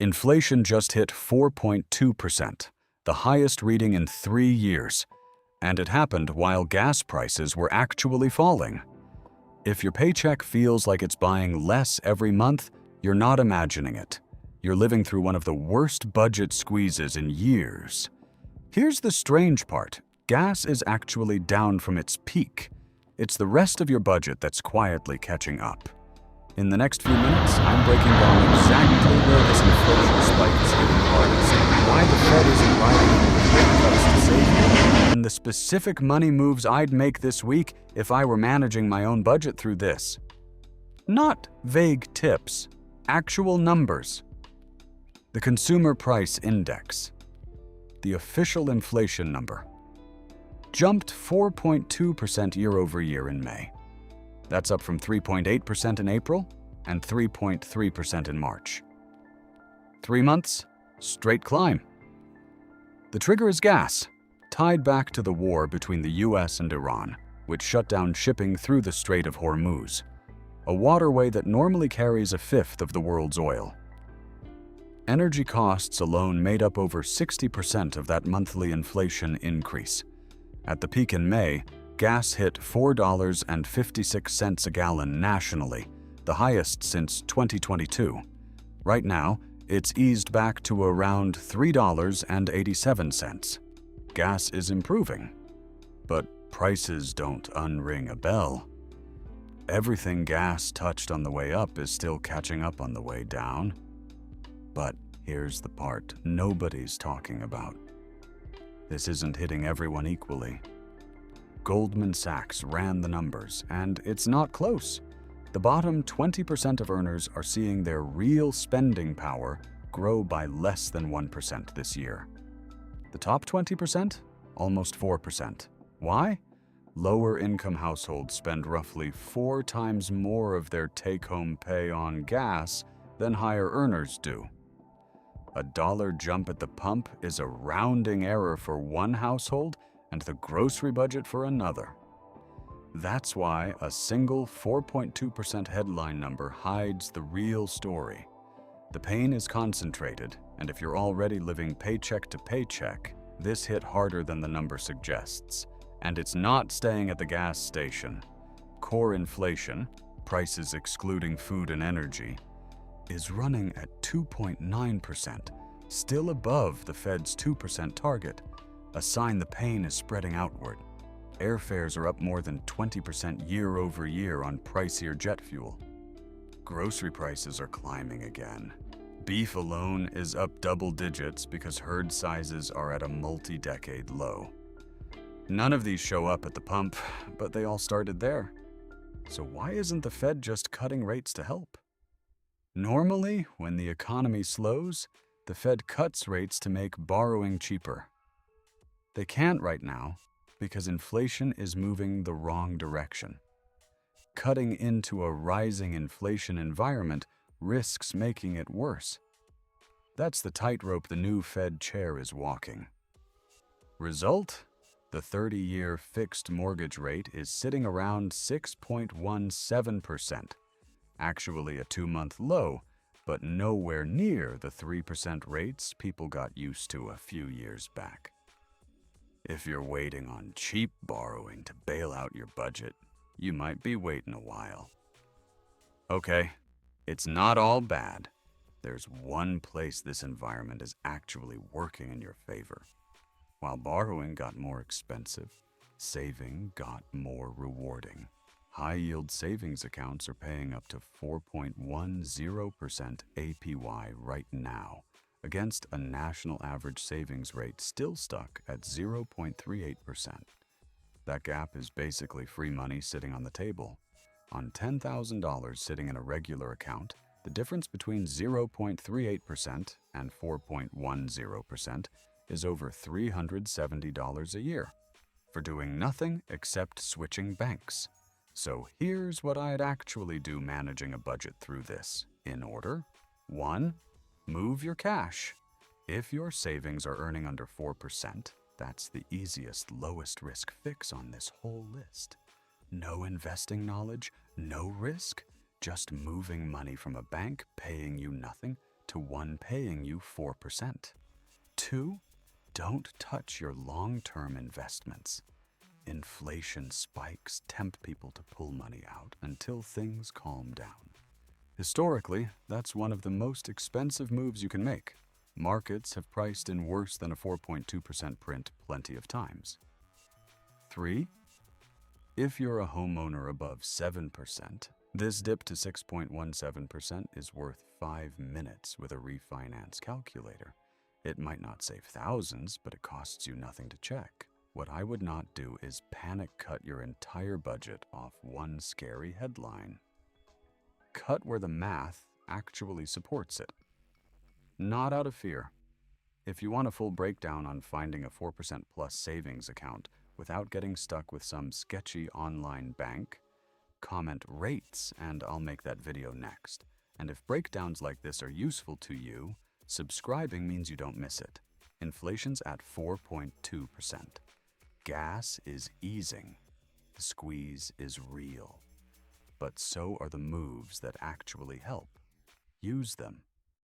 Inflation just hit 4.2%, the highest reading in 3 years, and it happened while gas prices were actually falling. If your paycheck feels like it's buying less every month, you're not imagining it. You're living through one of the worst budget squeezes in years. Here's the strange part. Gas is actually down from its peak. It's the rest of your budget that's quietly catching up. In the next few minutes, I'm breaking down exactly where this inflation spike is hitting hardest, why the Fed isn't riding in with rate cuts to save you, and the specific money moves I'd make this week if I were managing my own budget through this. Not vague tips, actual numbers. The Consumer Price Index, the official inflation number, jumped 4.2% year over year in May. That's up from 3.8% in April and 3.3% in March. 3 months, straight climb. The trigger is gas, tied back to the war between the US and Iran, which shut down shipping through the Strait of Hormuz, a waterway that normally carries a fifth of the world's oil. Energy costs alone made up over 60% of that monthly inflation increase. At the peak in May, gas hit $4.56 a gallon nationally, the highest since 2022. Right now, it's eased back to around $3.87. Gas is improving, but prices don't unring a bell. Everything gas touched on the way up is still catching up on the way down. But here's the part nobody's talking about. This isn't hitting everyone equally. Goldman Sachs ran the numbers, and it's not close. The bottom 20% of earners are seeing their real spending power grow by less than 1% this year. The top 20%? Almost 4%. Why? Lower income households spend roughly 4 times more of their take-home pay on gas than higher earners do. A dollar jump at the pump is a rounding error for one household and the grocery budget for another. That's why a single 4.2% headline number hides the real story. The pain is concentrated, and if you're already living paycheck to paycheck, this hit harder than the number suggests. And it's not staying at the gas station. Core inflation, prices excluding food and energy, is running at 2.9%, still above the Fed's 2% target, a sign the pain is spreading outward. Airfares are up more than 20% year over year on pricier jet fuel. Grocery prices are climbing again. Beef alone is up double digits because herd sizes are at a multi-decade low. None of these show up at the pump, but they all started there. So why isn't the Fed just cutting rates to help? Normally, when the economy slows, the Fed cuts rates to make borrowing cheaper. They can't right now because inflation is moving the wrong direction. Cutting into a rising inflation environment risks making it worse. That's the tightrope the new Fed chair is walking. Result? The 30-year fixed mortgage rate is sitting around 6.17%, actually a 2-month low, but nowhere near the 3% rates people got used to a few years back. If you're waiting on cheap borrowing to bail out your budget, you might be waiting a while. Okay, it's not all bad. There's one place this environment is actually working in your favor. While borrowing got more expensive, saving got more rewarding. High-yield savings accounts are paying up to 4.10% APY right now, against a national average savings rate still stuck at 0.38%. That gap is basically free money sitting on the table. On $10,000 sitting in a regular account, the difference between 0.38% and 4.10% is over $370 a year for doing nothing except switching banks. So here's what I'd actually do managing a budget through this, in order. 1. Move your cash. If your savings are earning under 4%, that's the easiest, lowest risk fix on this whole list. No investing knowledge, no risk, just moving money from a bank paying you nothing to one paying you 4%. 2. Don't touch your long-term investments. Inflation spikes tempt people to pull money out until things calm down. Historically, that's one of the most expensive moves you can make. Markets have priced in worse than a 4.2% print plenty of times. 3. If you're a homeowner above 7%, this dip to 6.17% is worth 5 minutes with a refinance calculator. It might not save thousands, but it costs you nothing to check. What I would not do is panic cut your entire budget off one scary headline. Cut where the math actually supports it. Not out of fear. If you want a full breakdown on finding a 4% plus savings account without getting stuck with some sketchy online bank, comment rates and I'll make that video next. And if breakdowns like this are useful to you, subscribing means you don't miss it. Inflation's at 4.2%. Gas is easing. The squeeze is real. But so are the moves that actually help. Use them.